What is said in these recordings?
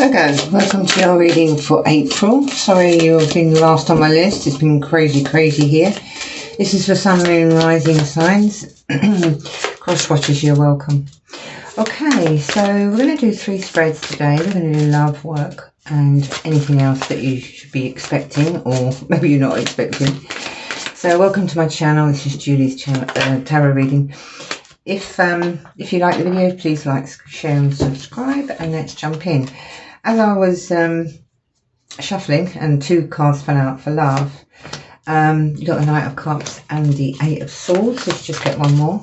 Virgo, welcome to your reading for April. Sorry you've been last on my list. It's been crazy here. This is for Sun, Moon, Rising signs. Cross watchers, you're welcome. Okay, so we're going to do 3 spreads today. We're going to do love, work and anything else that you should be expecting, or maybe you're not expecting. So welcome to my channel. This is Julie's channel, tarot reading. If you like the video, please like, share and subscribe, and let's jump in. As I was shuffling and 2 cards fell out for love, you got the Knight of Cups and the 8 of Swords. Let's just get one more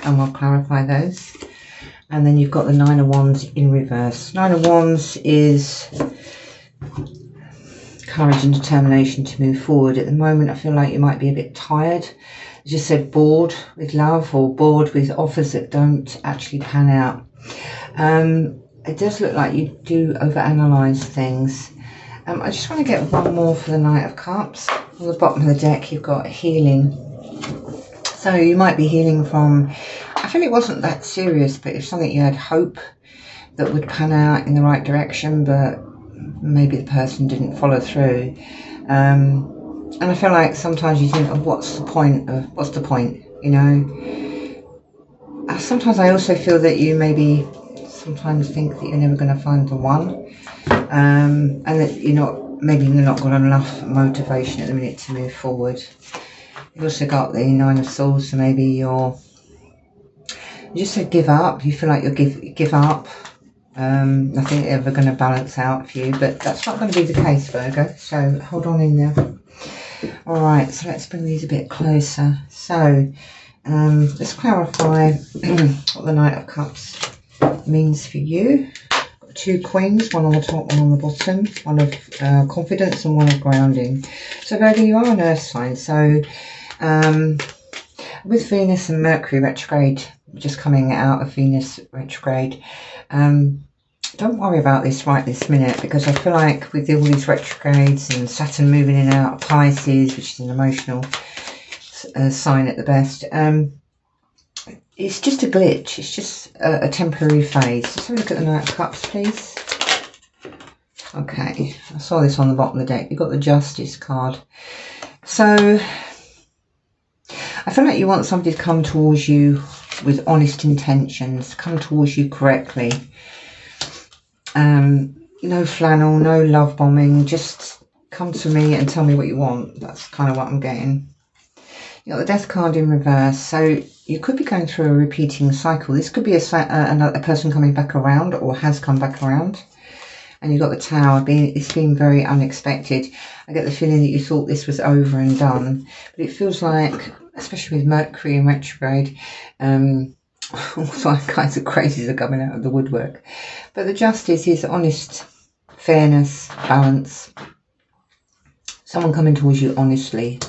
and we'll clarify those. And then you've got the 9 of Wands in reverse. 9 of Wands is courage and determination to move forward. At the moment I feel like you might be a bit tired. I just said bored with love, or bored with offers that don't actually pan out. It does look like you do overanalyze things. I just want to get one more for the Knight of Cups. On the bottom of the deck you've got healing. So you might be healing from, I feel it wasn't that serious, but it's something you had hope that would pan out in the right direction, but maybe the person didn't follow through. And I feel like sometimes you think, oh, what's the point, you know? Sometimes I also feel that you maybe sometimes think that you're never going to find the one, and that maybe you're not got enough motivation at the minute to move forward. You've also got the 9 of Swords, so maybe you just said give up. You feel like you'll give up. Nothing ever going to balance out for you, but that's not going to be the case, Virgo, so hold on in there. Alright, so let's bring these a bit closer. So let's clarify what the Knight of Cups means for you. Got 2 queens, one on the top, one on the bottom, one of confidence and one of grounding. So Virgo, you are an earth sign, so with Venus and Mercury retrograde, just coming out of Venus retrograde, don't worry about this right this minute, because I feel like with all these retrogrades and Saturn moving in and out of Pisces, which is an emotional sign at the best, it's just a glitch. It's just a temporary phase. Let's have a look at the Knight of Cups, please. Okay, I saw this on the bottom of the deck. You've got the Justice card. So I feel like you want somebody to come towards you with honest intentions, come towards you correctly. No flannel, no love bombing, just come to me and tell me what you want. That's kind of what I'm getting. You got the Death card in reverse, so you could be going through a repeating cycle. This could be a person coming back around, or has come back around. And you've got the Tower. It's been very unexpected. I get the feeling that you thought this was over and done, but it feels like, especially with Mercury in retrograde, all kinds of crazies are coming out of the woodwork. But the Justice is honest, fairness, balance. Someone coming towards you honestly.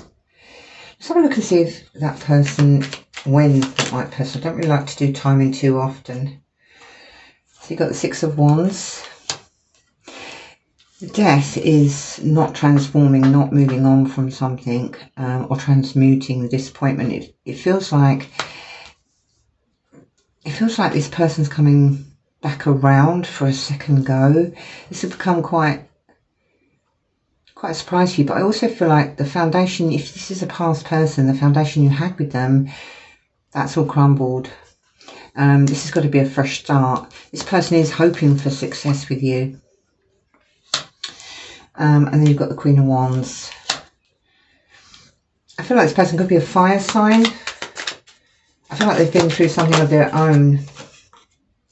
Let's have a look and see if that person, when that right person. I don't really like to do timing too often. So you've got the 6 of Wands. The Death is not transforming, not moving on from something, or transmuting the disappointment. It feels like this person's coming back around for a second go. This will become quite a surprise for you, but I also feel like the foundation, if this is a past person, the foundation you had with them, that's all crumbled. This has got to be a fresh start. This person is hoping for success with you. And then you've got the Queen of Wands. I feel like this person could be a fire sign. I feel like they've been through something of their own.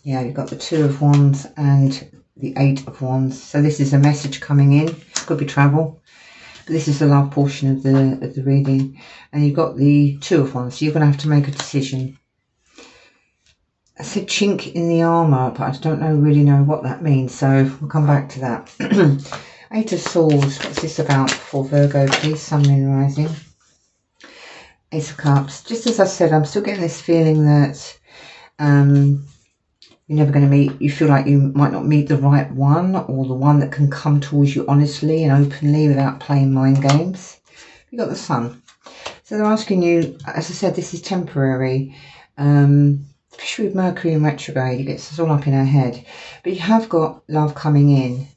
Yeah, you've got the 2 of Wands and the 8 of Wands. So this is a message coming in. Could be travel. But this is the love portion of the reading. And you've got the 2 of Wands. So you're going to have to make a decision. I said chink in the armour, but I don't really know what that means. So we'll come back to that. 8 of Swords. What's this about for Virgo, please? Sun, Moon, Rising. Ace of Cups. Just as I said, I'm still getting this feeling that you're never going to meet, you feel like you might not meet the right one, or the one that can come towards you honestly and openly without playing mind games. You've got the Sun. So they're asking you, as I said, this is temporary. especially with Mercury in retrograde, it gets us all up in our head. But you have got love coming in,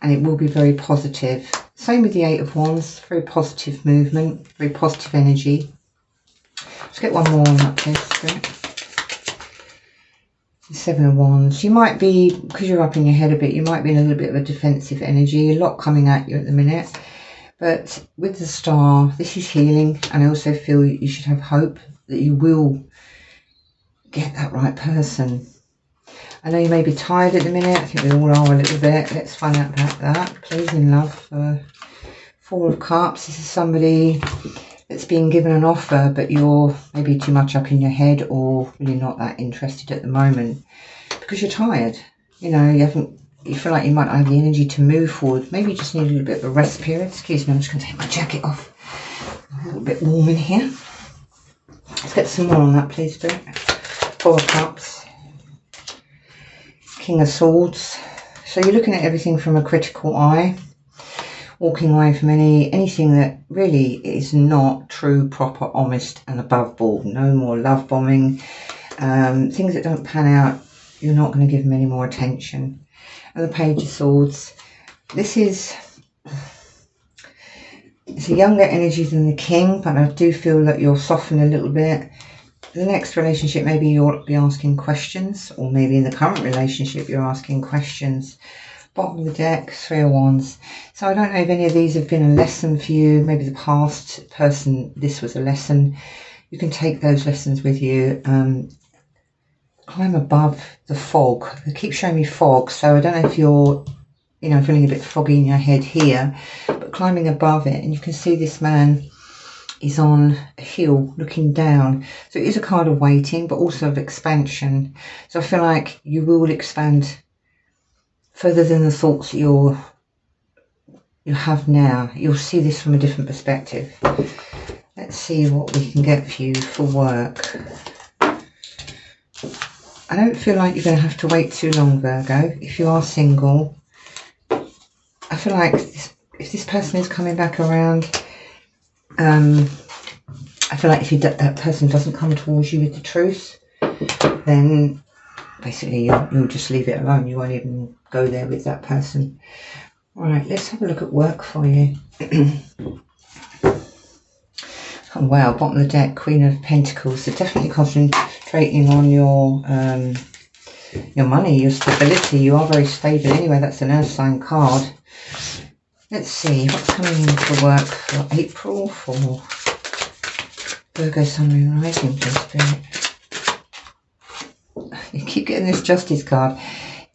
and it will be very positive. Same with the Eight of Wands, very positive movement, very positive energy. Let's get one more on that, please. The Seven of Wands. You might be, because you're up in your head a bit, you might be in a little bit of a defensive energy, a lot coming at you at the minute. But with the Star, this is healing, and I also feel you should have hope that you will get that right person. I know you may be tired at the minute. I think we all are a little bit. Let's find out about that. Please, in love. Four of Cups. This is somebody that's being given an offer, but you're maybe too much up in your head or really not that interested at the moment because you're tired. You know, you feel like you might not have the energy to move forward. Maybe you just need a little bit of a rest period. Excuse me, I'm just going to take my jacket off. A little bit warm in here. Let's get some more on that, please, Spirit. Four of Cups. King of Swords. So you're looking at everything from a critical eye, walking away from anything that really is not true, proper, honest and above board. No more love bombing. Things that don't pan out, you're not going to give them any more attention. And the Page of Swords. It's a younger energy than the King, but I do feel that you'll soften a little bit. The next relationship, maybe you'll be asking questions, or maybe in the current relationship you're asking questions. Bottom of the deck, Three of Wands. So I don't know if any of these have been a lesson for you. Maybe the past person, this was a lesson. You can take those lessons with you. Climb above the fog. They keep showing me fog, so I don't know if you're, you know, feeling a bit foggy in your head here, but climbing above it, and you can see this man is on a hill looking down. So it is a card of waiting, but also of expansion. So I feel like you will expand further than the thoughts that you have now. You'll see this from a different perspective. Let's see what we can get for you for work. I don't feel like you're going to have to wait too long, Virgo. If you are single, I feel like if this person is coming back around, I feel like if that person doesn't come towards you with the truth, then basically you'll just leave it alone. You won't even go there with that person. All right, let's have a look at work for you. Oh wow, bottom of the deck, Queen of Pentacles. So definitely concentrating on your money, your stability. You are very stable anyway. That's an earth sign card. Let's see what's coming in for work for April for Virgo, Sun, Moon, Rising, please, Spirit. You keep getting this Justice card.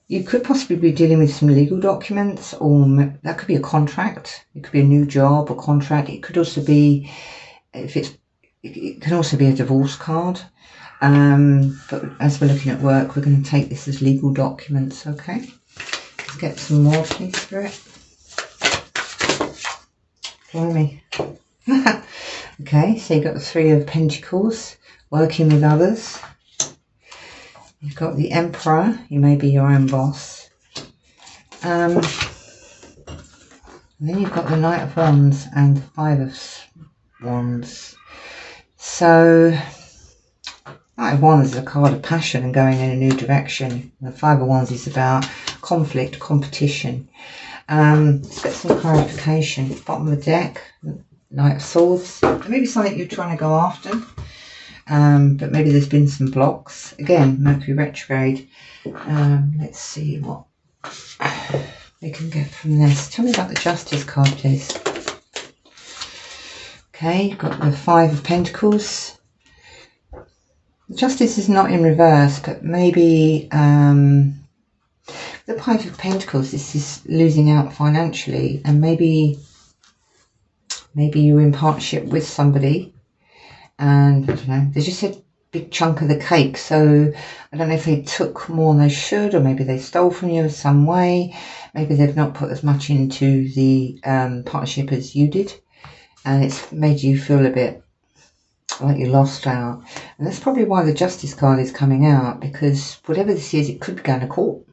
You could possibly be dealing with some legal documents, or that could be a contract. It could be a new job or contract. It could also be, it can also be a divorce card. But as we're looking at work, we're going to take this as legal documents, okay? Let's get some more, please, Spirit. Blimey. Okay, so you've got the Three of Pentacles, working with others. You've got the Emperor, you may be your own boss. And then you've got the Knight of Wands and the Five of Wands. So, Knight of Wands is a card of passion and going in a new direction. The Five of Wands is about conflict, competition. Let's get some clarification. Bottom of the deck, Knight of Swords. Maybe something you're trying to go after, but maybe there's been some blocks. Again, Mercury retrograde. Let's see what we can get from this. Tell me about the Justice card, please. Okay, you've got the Five of Pentacles. The Justice is not in reverse, but maybe the Five of Pentacles, this is losing out financially, and maybe you're in partnership with somebody, and I don't know, there's just a big chunk of the cake. So I don't know if they took more than they should, or maybe they stole from you in some way. Maybe they've not put as much into the partnership as you did, and it's made you feel a bit like you lost out. And that's probably why the Justice card is coming out, because whatever this is, it could be going to court.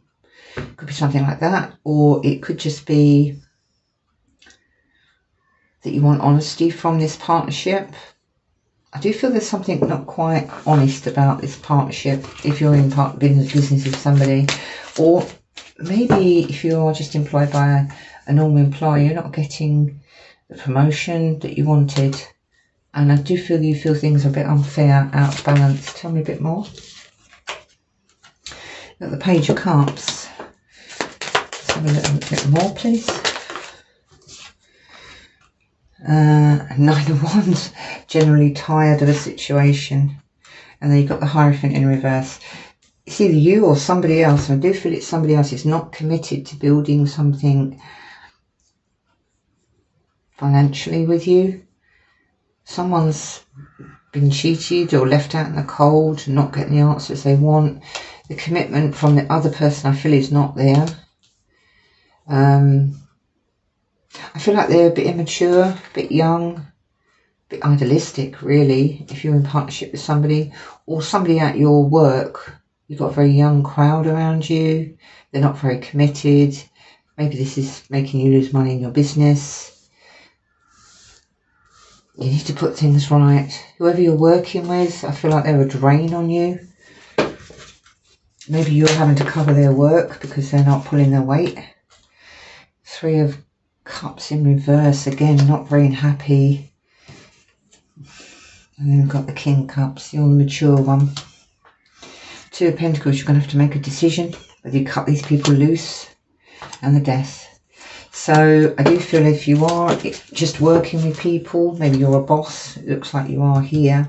It could be something like that, or it could just be that you want honesty from this partnership. I do feel there's something not quite honest about this partnership if you're in business with somebody, or maybe if you are just employed by a normal employer, you're not getting the promotion that you wanted. And I do feel you feel things are a bit unfair, out of balance. Tell me a bit more. Got the Page of Cups. Let's have a little bit more, please. 9 of Wands. Generally tired of a situation. And then you've got the Hierophant in reverse. It's either you or somebody else. I do feel it's somebody else is not committed to building something financially with you. Someone's been cheated or left out in the cold, not getting the answers they want. The commitment from the other person I feel is not there. I feel like they're a bit immature, a bit young, a bit idealistic really, if you're in partnership with somebody, or somebody at your work. You've got a very young crowd around you. They're not very committed. Maybe this is making you lose money in your business. You need to put things right. Whoever you're working with, I feel like they're a drain on you. Maybe you're having to cover their work because they're not pulling their weight. 3 of Cups in reverse. Again, not very happy. And then we've got the King of Cups. You're the mature one. 2 of Pentacles. You're going to have to make a decision whether you cut these people loose. And the Death. So I do feel if you are just working with people, maybe you're a boss, it looks like you are here.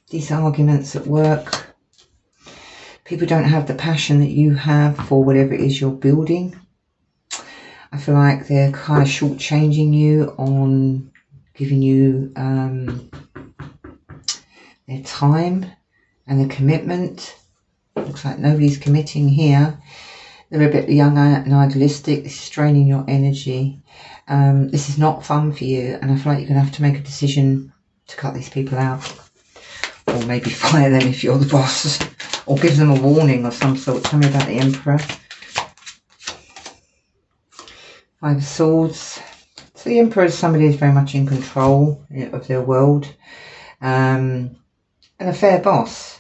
These arguments at work, people don't have the passion that you have for whatever it is you're building. I feel like they're kind of shortchanging you on giving you their time and their commitment. Looks like nobody's committing here. They're a bit young and idealistic. This is draining your energy. This is not fun for you. And I feel like you're going to have to make a decision to cut these people out. Or maybe fire them if you're the boss. Or give them a warning of some sort. Tell me about the Emperor. 5 of Swords. So the Emperor is somebody who's very much in control of their world. And a fair boss.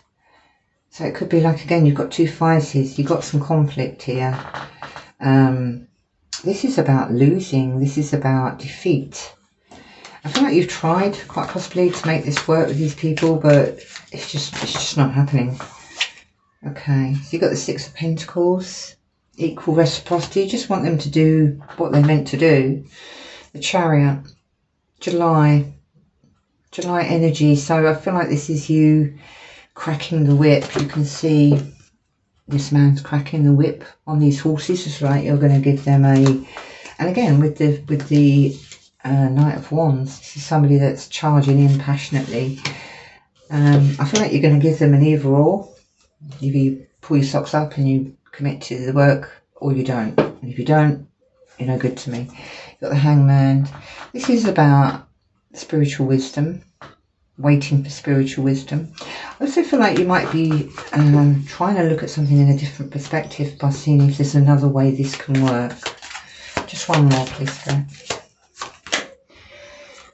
So it could be like, again, you've got 2 fighters, you've got some conflict here. This is about losing, this is about defeat. I feel like you've tried, quite possibly, to make this work with these people, but it's just not happening. Okay, so you've got the 6 of Pentacles, equal reciprocity. You just want them to do what they're meant to do. The Chariot, July energy. So I feel like this is you cracking the whip. You can see this man's cracking the whip on these horses. It's like you're going to give them a, and again with the Knight of Wands, this is somebody that's charging in passionately. I feel like you're going to give them an either or. Either you pull your socks up and you commit to the work, or you don't. And if you don't, you're no good to me. You've got the Hangman. This is about spiritual wisdom. Waiting for spiritual wisdom. I also feel like you might be trying to look at something in a different perspective by seeing if there's another way this can work. Just one more, please, Spirit.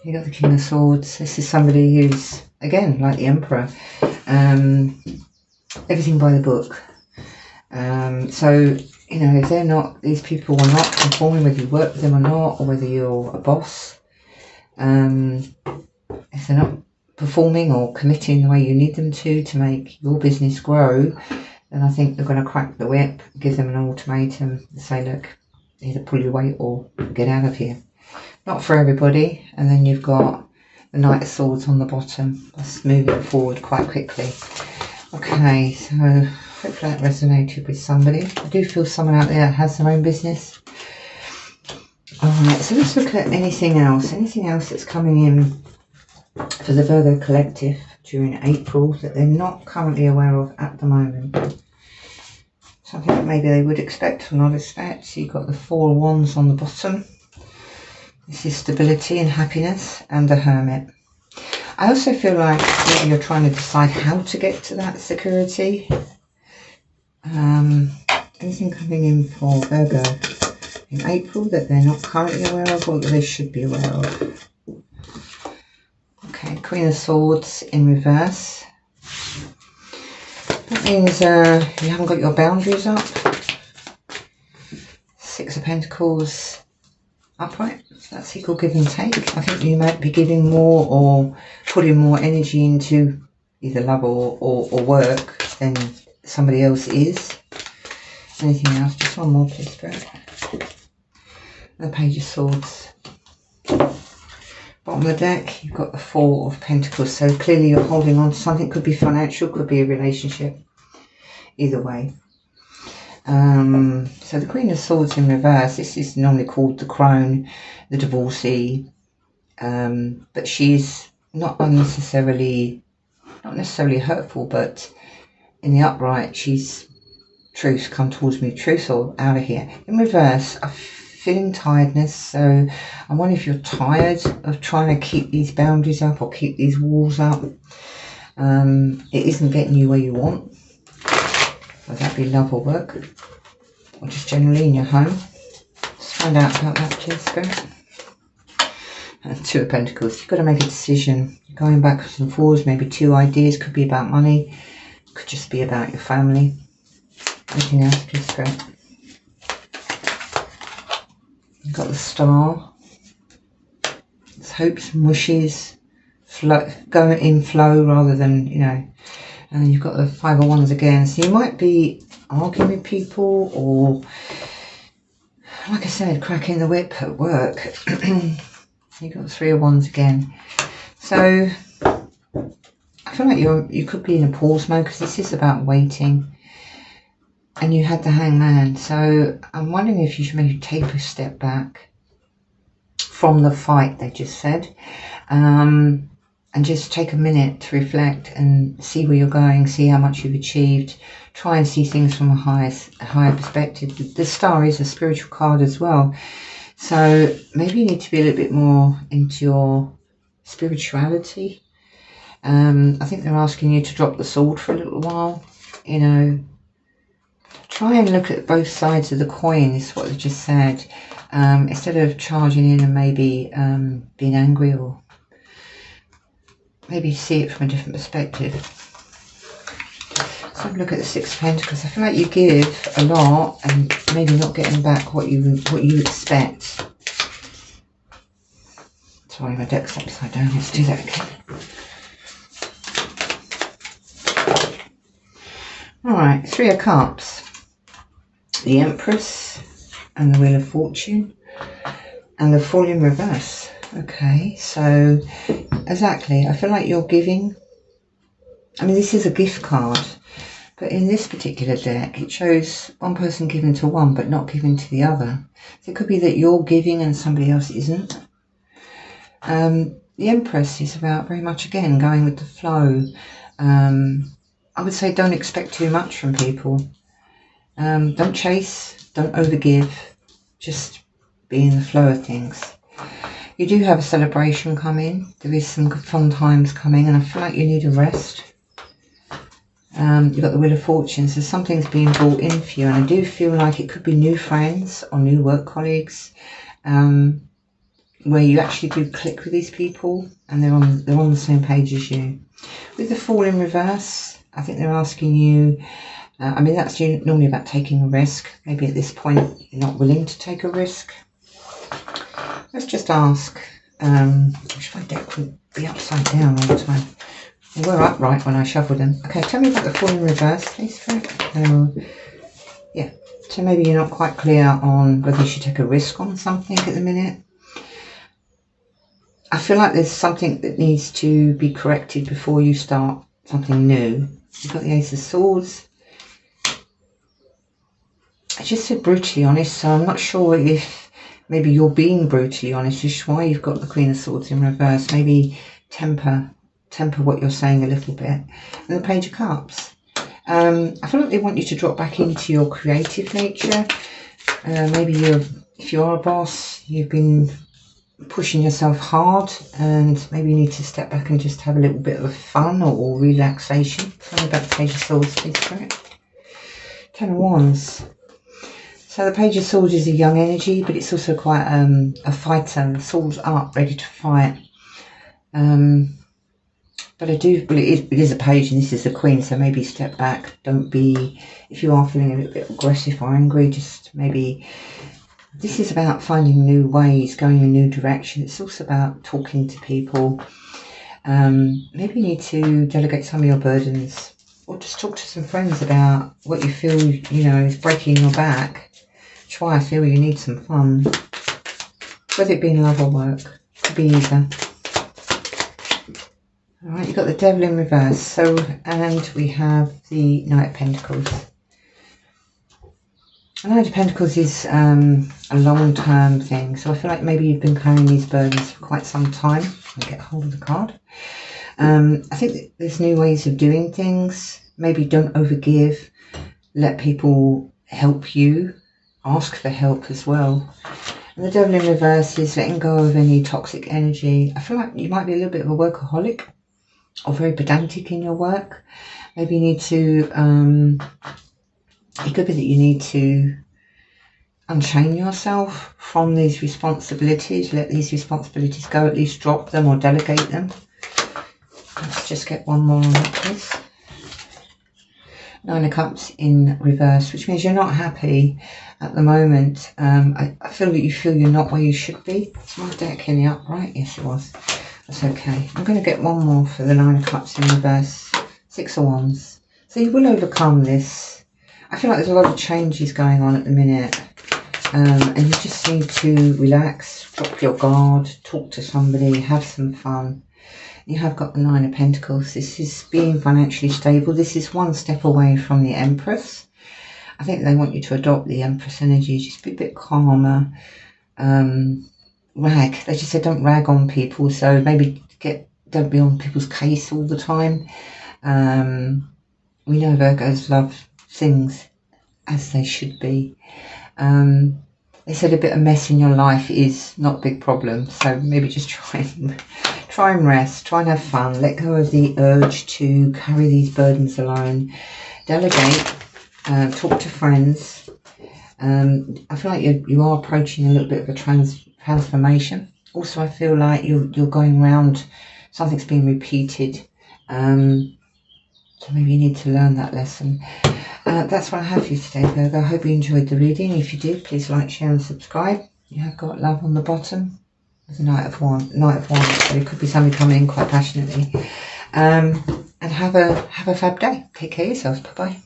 You got the King of Swords. This is somebody who's, again, like the Emperor, everything by the book. So, you know, if they're not, these people are not conforming, whether you work with them or not, or whether you're a boss, if they're not performing or committing the way you need them to make your business grow, then I think they're going to crack the whip, give them an ultimatum, and say, look, either pull your weight or get out of here. Not for everybody. And then you've got the Knight of Swords on the bottom. That's moving forward quite quickly. Okay, so hopefully that resonated with somebody. I do feel someone out there has their own business. Alright, so let's look at anything else that's coming in for the Virgo collective during April that they're not currently aware of at the moment. Something that maybe they would expect or not expect. So you've got the 4 of Wands on the bottom. This is stability and happiness, and the Hermit. I also feel like maybe you're trying to decide how to get to that security. Anything coming in for Virgo in April that they're not currently aware of or that they should be aware of? Queen of Swords in reverse. That means you haven't got your boundaries up. Six of Pentacles upright. So that's equal give and take. I think you might be giving more or putting more energy into either love or work than somebody else is. Anything else? Just one more, please, Spirit. The Page of Swords. Bottom of the deck, you've got the Four of Pentacles. So clearly you're holding on to something. Could be financial, could be a relationship. Either way. So the Queen of Swords in reverse. This is normally called the crone, the divorcee. But she's not necessarily hurtful, but in the upright, she's truth, come towards me, truth, or out of here. In reverse, I'm feeling tiredness, so I wonder if you're tired of trying to keep these boundaries up or keep these walls up. It isn't getting you where you want. Whether that be love or work, or just generally in your home. Let's find out about that, please, Spirit. Two of Pentacles. You've got to make a decision. You're going backwards and forwards. Maybe two ideas. Could be about money. Could just be about your family. Anything else, please, Spirit? You've got the Star. It's hopes and wishes. Going in flow rather than, you know. And then you've got the Five of Wands again. So you might be arguing with people or, like I said, cracking the whip at work. You've got the Three of Wands again. So I feel like you could be in a pause mode because this is about waiting. And you had the Hangman. So I'm wondering if you should maybe take a step back from the fight they just said. And just take a minute to reflect and see where you're going, see how much you've achieved. Try and see things from a higher perspective. The Star is a spiritual card as well. So maybe you need to be a little bit more into your spirituality. I think they're asking you to drop the sword for a little while. You know, try and look at both sides of the coin, is what they just said. Instead of charging in and maybe being angry, or maybe see it from a different perspective. Let's have a look at the Six of Pentacles. I feel like you give a lot and maybe not getting back what you expect. Sorry, my deck's upside down. Let's do that again. Alright, Three of Cups. The Empress and the Wheel of Fortune. And the Fool in reverse. Okay, so exactly. I feel like you're giving. I mean, this is a gift card. But in this particular deck, it shows one person giving to one, but not giving to the other. So it could be that you're giving and somebody else isn't. The Empress is about very much, again, going with the flow. I would say don't expect too much from people. Don't chase, don't overgive. Just be in the flow of things. You do have a celebration coming. There is some good fun times coming, and I feel like you need a rest. You've got the Wheel of Fortune, so something's being brought in for you, and I do feel like it could be new friends or new work colleagues, where you actually do click with these people and they're on the same page as you. With the Fool in reverse, I think they're asking you, I mean, that's normally about taking a risk. Maybe at this point you're not willing to take a risk. Let's just ask. I wish my deck would be upside down all the time. They were upright when I shuffled them. Okay, tell me about the Fool in reverse, please, Frank. Yeah, so maybe you're not quite clear on whether you should take a risk on something at the minute. I feel like there's something that needs to be corrected before you start something new. You've got the Ace of Swords. I just said brutally honest, so I'm not sure if maybe you're being brutally honest, which is why you've got the Queen of Swords in reverse. Maybe temper what you're saying a little bit. And the Page of Cups. I feel like they want you to drop back into your creative nature. Maybe if you're a boss, you've been pushing yourself hard, and maybe you need to step back and just have a little bit of fun or relaxation. Tell me about the Page of Swords, please, Spirit. Ten of Wands. So the Page of Swords is a young energy, but it's also quite a fighter. The sword's up, ready to fight. But I do, well, it is a page and this is the Queen, so maybe step back. Don't be, if you are feeling a little bit aggressive or angry, just maybe, this is about finding new ways, going in a new direction. It's also about talking to people. Maybe you need to delegate some of your burdens, or just talk to some friends about what you feel, you know, is breaking your back. That's why I feel you need some fun, whether it be in love or work. Could be either. Alright, you've got the Devil in reverse. So, and we have the Knight of Pentacles. The Knight of Pentacles is a long-term thing. So I feel like maybe you've been carrying these burdens for quite some time. I'll get hold of the card. I think that there's new ways of doing things. Maybe don't overgive. Let people help you. Ask for help as well. And the Devil in reverse is letting go of any toxic energy. I feel like you might be a little bit of a workaholic or very pedantic in your work. Maybe you need to, it could be that you need to unchain yourself from these responsibilities. Let these responsibilities go, at least drop them or delegate them. Let's just get one more on that, please. Nine of Cups in reverse, which means you're not happy at the moment. I feel that you feel you're not where you should be. Is my deck in the upright? Yes, it was. That's okay. I'm going to get one more for the Nine of Cups in reverse. Six of Wands. So you will overcome this. I feel like there's a lot of changes going on at the minute. And you just need to relax, drop your guard, talk to somebody, have some fun. You have got the Nine of Pentacles. This is being financially stable. This is one step away from the Empress. I think they want you to adopt the Empress energy. Just be a bit calmer. Rag. They just said don't rag on people. So maybe don't be on people's case all the time. We know Virgos love things as they should be. They said a bit of mess in your life is not a big problem. So maybe just try and rest. Try and have fun. Let go of the urge to carry these burdens alone. Delegate. Talk to friends. I feel like you are approaching a little bit of a transformation. Also, I feel like you're going around, something's being repeated. So maybe you need to learn that lesson. That's what I have for you today, Virgo. I hope you enjoyed the reading. If you did, please like, share and subscribe. You have got love on the bottom. There's a Knight of Wands. So it could be somebody coming in quite passionately. And have a fab day. Take care of yourselves. Bye-bye.